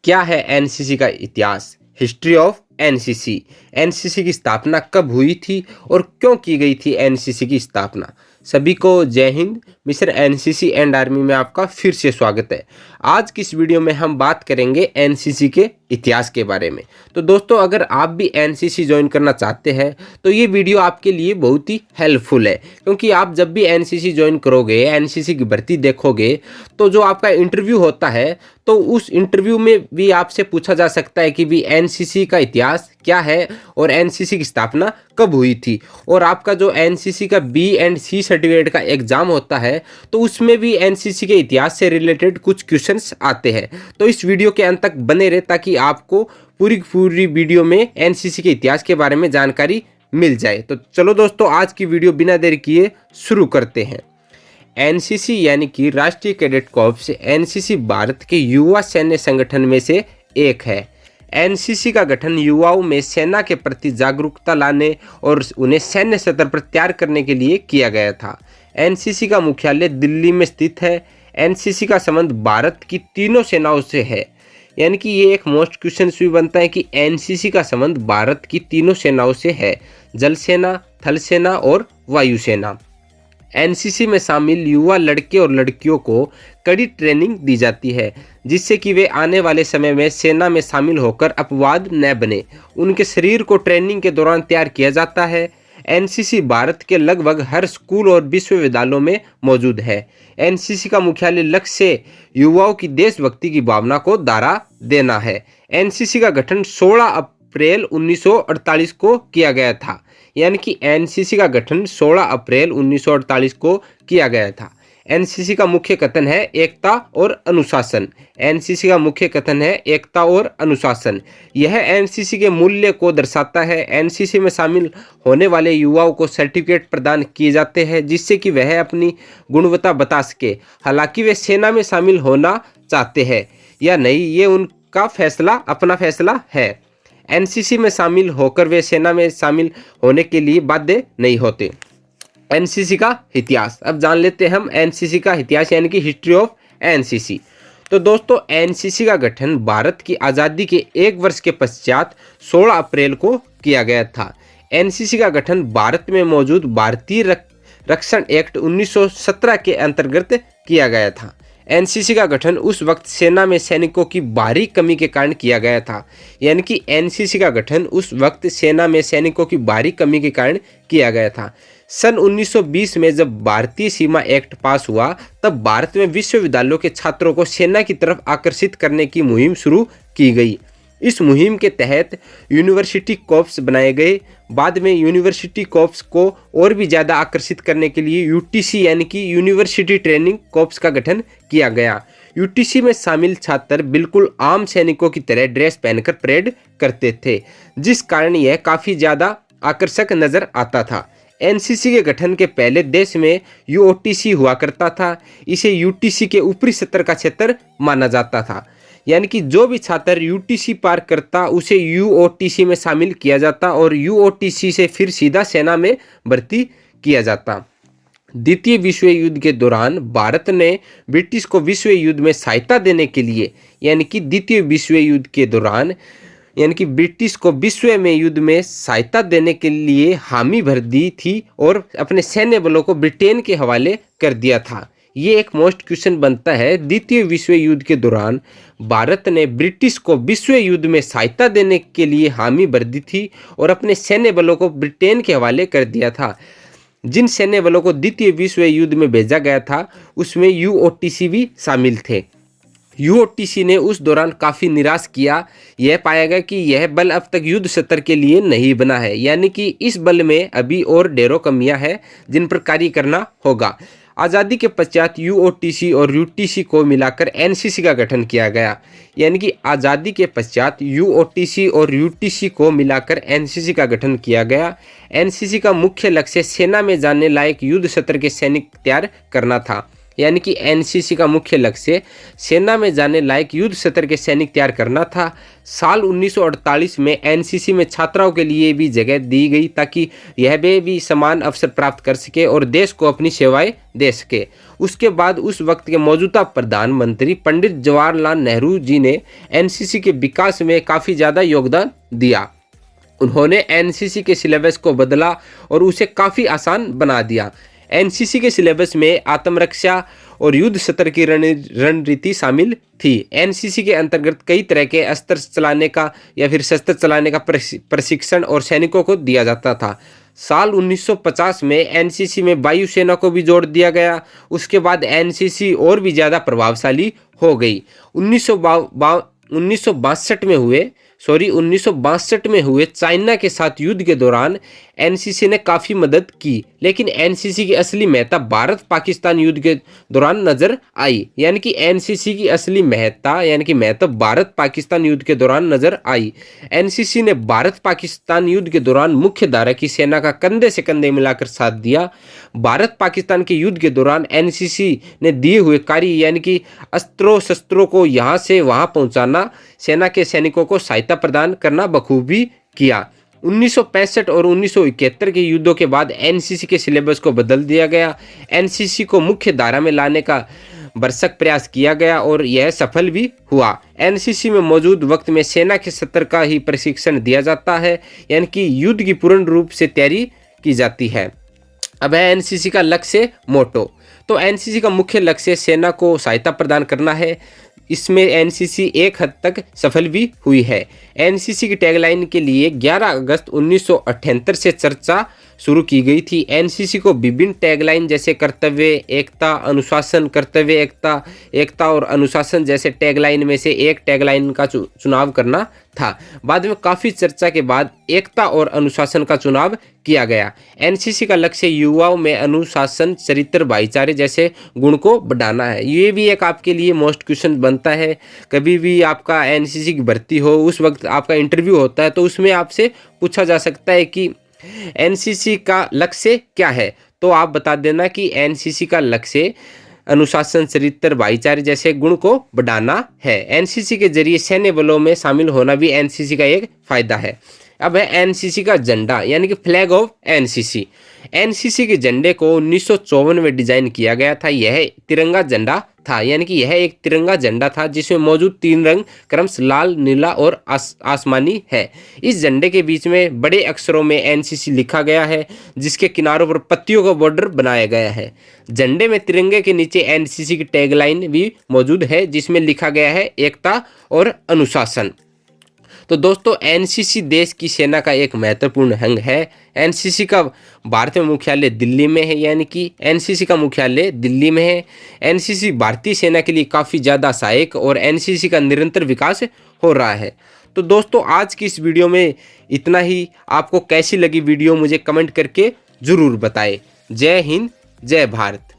क्या है एनसीसी का इतिहास? History of NCC. एनसीसी की स्थापना कब हुई थी और क्यों की गई थी एनसीसी की स्थापना? सभी को जय Hind. Mister NCC and army में आपका फिर से स्वागत है। आज की इस वीडियो में हम बात करेंगे एनसीसी के इतिहास के बारे में। तो दोस्तों, अगर आप भी एनसीसी ज्वाइन करना चाहते हैं तो ये वीडियो आपके लिए बहुत ही हेल्पफुल है, क्योंकि आप जब भी एनसीसी ज्वाइन करोगे, एनसीसी की भर्ती देखोगे, तो जो आपका इंटरव्यू होता है तो उस इंटरव्यू में भी आपसे पूछा जा सकता है कि भी एनसीसी का इतिहास क्या है और एनसीसी की स्थापना कब हुई थी। और आपका जो एनसीसी का बी एंड सी सर्टिफिकेट का एग्जाम होता है तो उसमें भी एनसीसी के इतिहास से रिलेटेड कुछ क्वेश्चंस आते हैं। तो इस वीडियो के अंत तक बने रहे ताकि आपको पूरी वीडियो में एनसीसी के इतिहास के बारे में जानकारी मिल जाए। तो चलो दोस्तों, आज की वीडियो बिना देर किए शुरू करते हैं। एनसीसी यानी कि राष्ट्रीय कैडेट कॉर्प्स, एनसीसी भारत के युवा सैन्य संगठन में से एक है। एनसीसी का गठन युवाओं में सेना के प्रति जागरूकता लाने और उन्हें सैन्य स्तर पर तैयार करने के लिए किया गया था। एनसीसी का मुख्यालय दिल्ली में स्थित है। एनसीसी का संबंध भारत की तीनों सेनाओं से है, यानी कि ये एक मोस्ट क्वेश्चन भी बनता है कि एनसीसी का संबंध भारत की तीनों सेनाओं से है: जल सेना, थल सेना और वायुसेना। एनसीसी में शामिल युवा लड़के और लड़कियों को कड़ी ट्रेनिंग दी जाती है, जिससे कि वे आने वाले समय में सेना में शामिल होकर अपवाद न बने। उनके शरीर को ट्रेनिंग के दौरान तैयार किया जाता है। एनसीसी भारत के लगभग हर स्कूल और विश्वविद्यालयों में मौजूद है। एनसीसी का मुख्य लक्ष्य युवाओं की देशभक्ति की भावना को दारा देना है। एनसीसी का गठन 16 अप्रैल 1948 को किया गया था, यानी कि एनसीसी का गठन 16 अप्रैल 1948 को किया गया था। एनसीसी का मुख्य कथन है एकता और अनुशासन। एनसीसी का मुख्य कथन है एकता और अनुशासन। यह एनसीसी के मूल्य को दर्शाता है। एनसीसी में शामिल होने वाले युवाओं को सर्टिफिकेट प्रदान किए जाते हैं, जिससे कि वह अपनी गुणवत्ता बता सके। हालांकि वे सेना में शामिल होना चाहते हैं या नहीं, ये उनका फैसला, अपना फैसला है। एनसीसी में शामिल होकर वे सेना में शामिल होने के लिए बाध्य नहीं होते। एनसीसी का इतिहास अब जान लेते हैं हम। एनसीसी का इतिहास यानी कि हिस्ट्री ऑफ एनसीसी। तो दोस्तों, एनसीसी का गठन भारत की आज़ादी के 1 वर्ष के पश्चात 16 अप्रैल को किया गया था। एनसीसी का गठन भारत में मौजूद भारतीय रक्षण एक्ट 1917 के अंतर्गत किया गया था। एनसीसी का गठन उस वक्त सेना में सैनिकों की भारी कमी के कारण किया गया था, यानी कि एनसीसी का गठन उस वक्त सेना में सैनिकों की भारी कमी के कारण किया गया था। सन 1920 में जब भारतीय सीमा एक्ट पास हुआ, तब भारत में विश्वविद्यालयों के छात्रों को सेना की तरफ आकर्षित करने की मुहिम शुरू की गई। इस मुहिम के तहत यूनिवर्सिटी कॉर्प्स बनाए गए। बाद में यूनिवर्सिटी कॉर्प्स को और भी ज़्यादा आकर्षित करने के लिए यूटीसी यानी कि यूनिवर्सिटी ट्रेनिंग कॉर्प्स का गठन किया गया। यूटीसी में शामिल छात्र बिल्कुल आम सैनिकों की तरह ड्रेस पहनकर परेड करते थे, जिस कारण यह काफ़ी ज़्यादा आकर्षक नज़र आता था। एनसीसी के गठन के पहले देश में यूओटीसी हुआ करता था। इसे यूटीसी के ऊपरी स्तर का क्षेत्र माना जाता था, यानी कि जो भी छात्र यूटीसी पार करता उसे यूओटीसी में शामिल किया जाता और यूओटीसी से फिर सीधा सेना में भर्ती किया जाता। द्वितीय विश्व युद्ध के दौरान भारत ने ब्रिटिश को विश्व युद्ध में सहायता देने के लिए, यानी कि द्वितीय विश्व युद्ध के दौरान, यानी कि ब्रिटिश को विश्व में युद्ध में सहायता देने के लिए हामी भर दी थी और अपने सैन्य बलों को ब्रिटेन के हवाले कर दिया था। ये एक मोस्ट क्वेश्चन बनता है। द्वितीय विश्व युद्ध के दौरान भारत ने ब्रिटिश को विश्व युद्ध में सहायता देने के लिए हामी भर दी थी और अपने सैन्य बलों को ब्रिटेन के हवाले कर दिया था। जिन सैन्य बलों को द्वितीय विश्व युद्ध में भेजा गया था उसमें यूओटीसी भी शामिल थे। यूओटीसी ने उस दौरान काफ़ी निराश किया। यह पाया गया कि यह बल अब तक युद्ध स्तर के लिए नहीं बना है, यानी कि इस बल में अभी और ढेरों कमियां हैं जिन पर कार्य करना होगा। आज़ादी के पश्चात यूओटीसी और यूटीसी को मिलाकर एनसीसी का गठन किया गया, यानी कि आज़ादी के पश्चात यूओटीसी और यूटीसी को मिलाकर एनसीसी का गठन किया गया। एनसीसी का मुख्य लक्ष्य सेना में जाने लायक युद्ध स्तर के सैनिक तैयार करना था। यानी कि एनसीसी का मुख्य लक्ष्य सेना में जाने लायक युद्ध स्तर के सैनिक तैयार करना था। साल 1948 में एनसीसी में छात्राओं के लिए भी जगह दी गई ताकि यह भी समान अवसर प्राप्त कर सके और देश को अपनी सेवाएं दे सके। उसके बाद उस वक्त के मौजूदा प्रधानमंत्री पंडित जवाहरलाल नेहरू जी ने एनसीसी के विकास में काफ़ी ज़्यादा योगदान दिया। उन्होंने एनसीसी के सिलेबस को बदला और उसे काफ़ी आसान बना दिया। एनसीसी के सिलेबस में आत्मरक्षा और युद्ध स्तर की रणनीति शामिल थी। एनसीसी के अंतर्गत कई तरह के अस्त्र चलाने का या फिर शस्त्र चलाने का प्रशिक्षण और सैनिकों को दिया जाता था। साल 1950 में एनसीसी में वायुसेना को भी जोड़ दिया गया। उसके बाद एनसीसी और भी ज़्यादा प्रभावशाली हो गई। 1962 में हुए चाइना के साथ युद्ध के दौरान एनसीसी ने काफ़ी मदद की, लेकिन एनसीसी की असली महत्ता भारत पाकिस्तान युद्ध के दौरान नजर आई। यानी कि एनसीसी की असली महत्ता यानी कि महत्व भारत पाकिस्तान युद्ध के दौरान नजर आई। एनसीसी ने भारत पाकिस्तान युद्ध के दौरान मुख्य धारा की सेना का कंधे से कंधे मिलाकर साथ दिया। भारत पाकिस्तान के युद्ध के दौरान एनसीसी ने दिए हुए कार्य यानी कि अस्त्रों शस्त्रों को यहाँ से वहाँ पहुँचाना, सेना के सैनिकों को सहायता प्रदान करना बखूबी किया। 1965 और 1971 के युद्धों के बाद एनसीसी के सिलेबस को बदल दिया गया। एनसीसी को मुख्य धारा में लाने का भरसक प्रयास किया गया और यह सफल भी हुआ। एनसीसी में मौजूद वक्त में सेना के स्तर का ही प्रशिक्षण दिया जाता है, यानी कि युद्ध की पूर्ण रूप से तैयारी की जाती है। अब है एनसीसी का लक्ष्य मोटो। तो एनसीसी का मुख्य लक्ष्य सेना को सहायता प्रदान करना है। इसमें एनसीसी एक हद तक सफल भी हुई है। एनसीसी की टैगलाइन के लिए 11 अगस्त 1978 से चर्चा शुरू की गई थी। एनसीसी को विभिन्न टैगलाइन जैसे कर्तव्य एकता, अनुशासन, कर्तव्य एकता, एकता और अनुशासन जैसे टैगलाइन में से एक टैगलाइन का चुनाव करना था। बाद में काफ़ी चर्चा के बाद एकता और अनुशासन का चुनाव किया गया। एनसीसी का लक्ष्य युवाओं में अनुशासन, चरित्र, भाईचारे जैसे गुण को बढ़ाना है। ये भी एक आपके लिए मोस्ट क्वेश्चन बनता है। कभी भी आपका एनसीसी की भर्ती हो, उस वक्त आपका इंटरव्यू होता है, तो उसमें आपसे पूछा जा सकता है कि एनसीसी का लक्ष्य क्या है। तो आप बता देना कि एनसीसी का लक्ष्य अनुशासन, चरित्र, भाईचारे जैसे गुण को बढ़ाना है। एनसीसी के जरिए सैन्य बलों में शामिल होना भी एनसीसी का एक फायदा है। अब है एनसीसी का झंडा यानी कि फ्लैग ऑफ एनसीसी। एनसीसी के झंडे को 1954 में डिजाइन किया गया था। यह तिरंगा झंडा था, यानी कि यह एक तिरंगा झंडा था जिसमें मौजूद 3 रंग क्रमश लाल, नीला और आसमानी है। इस झंडे के बीच में बड़े अक्षरों में एनसीसी लिखा गया है, जिसके किनारों पर पत्तियों का बॉर्डर बनाया गया है। झंडे में तिरंगे के नीचे एनसीसी की टैगलाइन भी मौजूद है, जिसमें लिखा गया है एकता और अनुशासन। तो दोस्तों, एनसीसी देश की सेना का एक महत्वपूर्ण अंग है। एनसीसी का भारत में मुख्यालय दिल्ली में है, यानी कि एनसीसी का मुख्यालय दिल्ली में है। एनसीसी भारतीय सेना के लिए काफ़ी ज़्यादा सहायक और एनसीसी का निरंतर विकास हो रहा है। तो दोस्तों, आज की इस वीडियो में इतना ही। आपको कैसी लगी वीडियो मुझे कमेंट करके ज़रूर बताएं। जय हिंद, जय भारत।